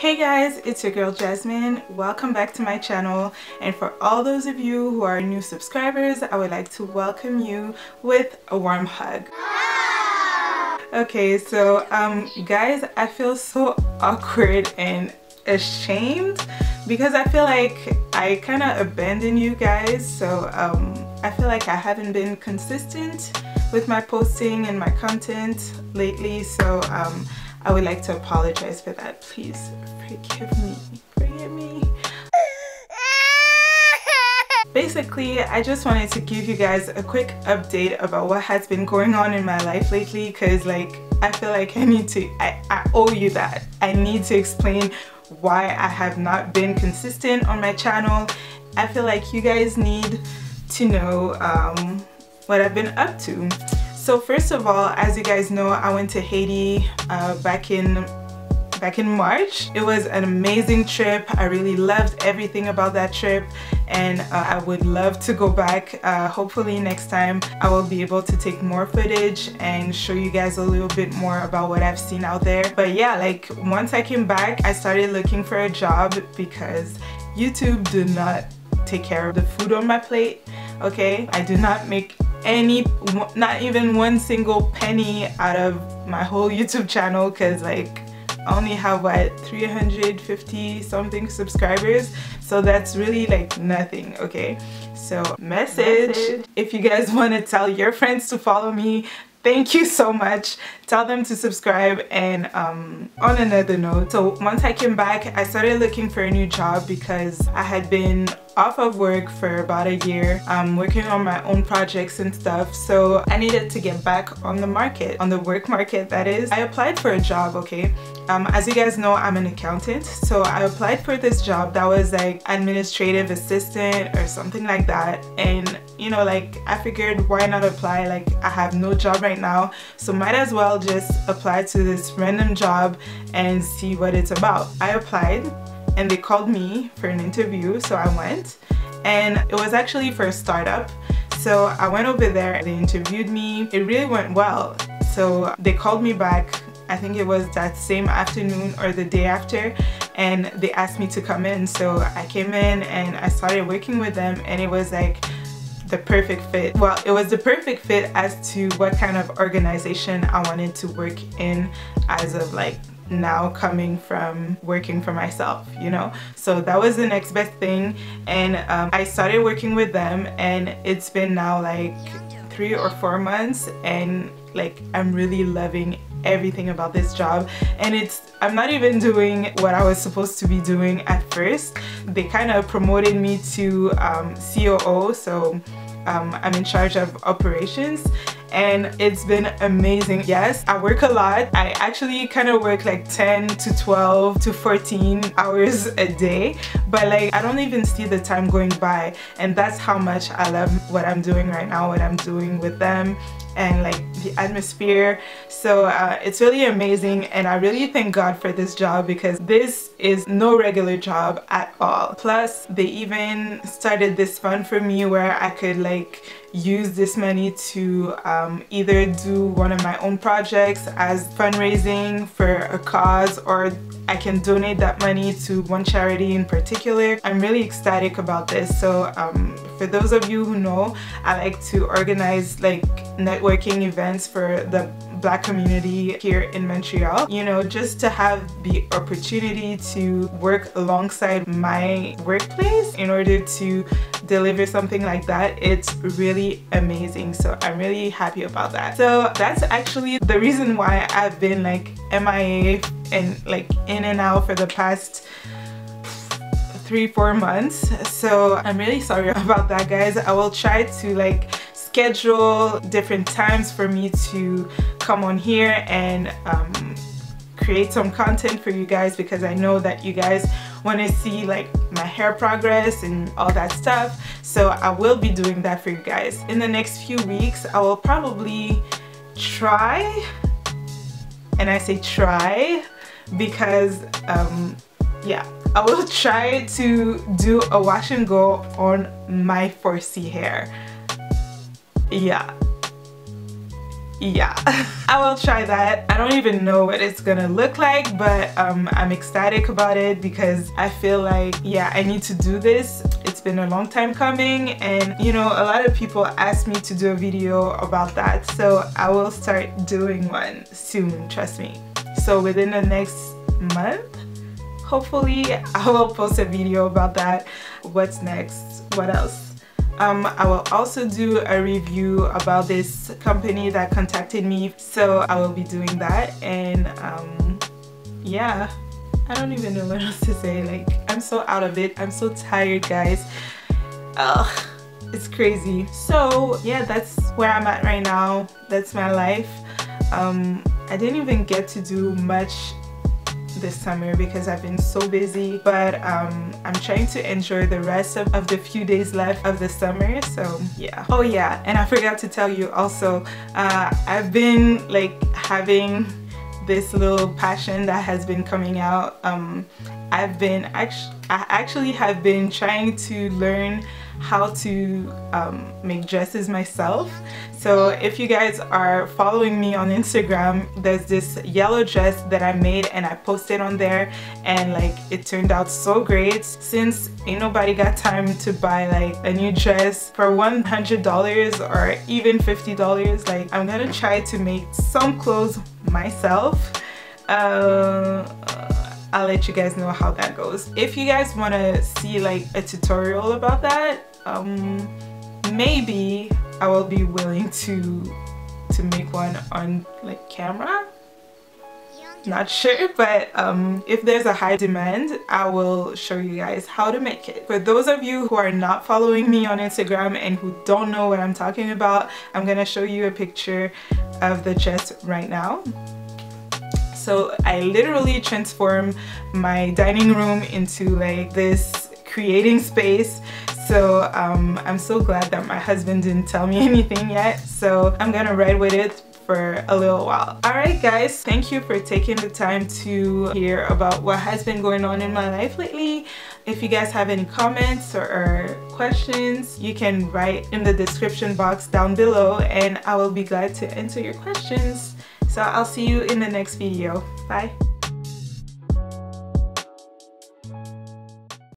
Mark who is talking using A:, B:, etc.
A: Hey guys, it's your girl Jasmine. Welcome back to my channel, and for all those of you who are new subscribers, I would like to welcome you with a warm hug. Okay, so guys, I feel so awkward and ashamed because I feel like I kind of abandoned you guys. So I feel like I haven't been consistent with my posting and my content lately, so I would like to apologize for that. Please forgive me. Forgive me. Basically, I just wanted to give you guys a quick update about what has been going on in my life lately, because like I feel like I owe you that. I need to explain why I have not been consistent on my channel. I feel like you guys need to know what I've been up to. So first of all, as you guys know, I went to Haiti back in March. It was an amazing trip. I really loved everything about that trip, and I would love to go back. Hopefully next time I will be able to take more footage and show you guys a little bit more about what I've seen out there. But yeah, like once I came back, I started looking for a job because YouTube did not take care of the food on my plate. Okay, I do not make not even one single penny out of my whole YouTube channel, because like I only have what, 350 something subscribers, so that's really like nothing. Okay, so message, if you guys want to tell your friends to follow me, thank you so much. Tell them to subscribe. And on another note, so once I came back, I started looking for a new job because I had been off of work for about a year, working on my own projects and stuff. So I needed to get back on the market, on the work market that is. I applied for a job, okay? As you guys know, I'm an accountant, so I applied for this job that was like administrative assistant or something like that. And you know, like I figured, why not apply? Like I have no job right now, so might as well just apply to this random job and see what it's about. I applied and they called me for an interview, so I went, and it was actually for a startup. So I went over there, they interviewed me, it really went well. So they called me back, I think it was that same afternoon or the day after, and they asked me to come in. So I came in and I started working with them, and it was like the perfect fit. Well, it was the perfect fit as to what kind of organization I wanted to work in as of like now, coming from working for myself, you know. So that was the next best thing, and I started working with them, and it's been now like 3 or 4 months, and like I'm really loving everything about this job. And I'm not even doing what I was supposed to be doing at first. They kind of promoted me to COO, so I'm in charge of operations, and it's been amazing. Yes, I work a lot. I actually kind of work like 10 to 12 to 14 hours a day, but like I don't even see the time going by, and that's how much I love what I'm doing right now, what I'm doing with them, and like the atmosphere. So it's really amazing, and I really thank God for this job, because this is no regular job at all. Plus they even started this fund for me where I could like use this money to either do one of my own projects as fundraising for a cause, or I can donate that money to one charity in particular. I'm really ecstatic about this. So for those of you who know, I like to organize like networking events for the Black community here in Montreal, you know, just to have the opportunity to work alongside my workplace in order to deliver something like that. It's really amazing, so I'm really happy about that. So that's actually the reason why I've been like MIA and like in and out for the past 3-4 months. So I'm really sorry about that, guys. I will try to like schedule different times for me to come on here and create some content for you guys, because I know that you guys want to see like my hair progress and all that stuff. So I will be doing that for you guys. In the next few weeks, I will probably try, and I say try because yeah, I will try to do a wash and go on my 4C hair. yeah, I will try that. I don't even know what it's gonna look like, but I'm ecstatic about it because I feel like, yeah, I need to do this. It's been a long time coming, and you know, a lot of people asked me to do a video about that, so I will start doing one soon, trust me. So within the next month, hopefully I will post a video about that. What's next? What else? I will also do a review about this company that contacted me, so I will be doing that. And yeah, I don't even know what else to say. Like, I'm so out of it. I'm so tired, guys. Ugh, it's crazy. So yeah, that's where I'm at right now. That's my life. I didn't even get to do much this summer because I've been so busy, but I'm trying to enjoy the rest of the few days left of the summer. So yeah. Oh yeah, and I forgot to tell you also, I've been like having this little passion that has been coming out. I actually have been trying to learn how to make dresses myself. So if you guys are following me on Instagram, there's this yellow dress that I made and I posted on there, and like it turned out so great. Since ain't nobody got time to buy like a new dress for $100 or even $50, like I'm gonna try to make some clothes myself. I'll let you guys know how that goes. If you guys want to see like a tutorial about that, maybe I will be willing to make one on like camera. Not sure, but if there's a high demand, I will show you guys how to make it. For those of you who are not following me on Instagram and who don't know what I'm talking about, I'm gonna show you a picture of the dress right now. So I literally transformed my dining room into like this creating space. So I'm so glad that my husband didn't tell me anything yet. So I'm gonna ride with it for a little while. Alright guys, thank you for taking the time to hear about what has been going on in my life lately. If you guys have any comments or questions, you can write in the description box down below and I will be glad to answer your questions. So I'll see you in the next video. Bye.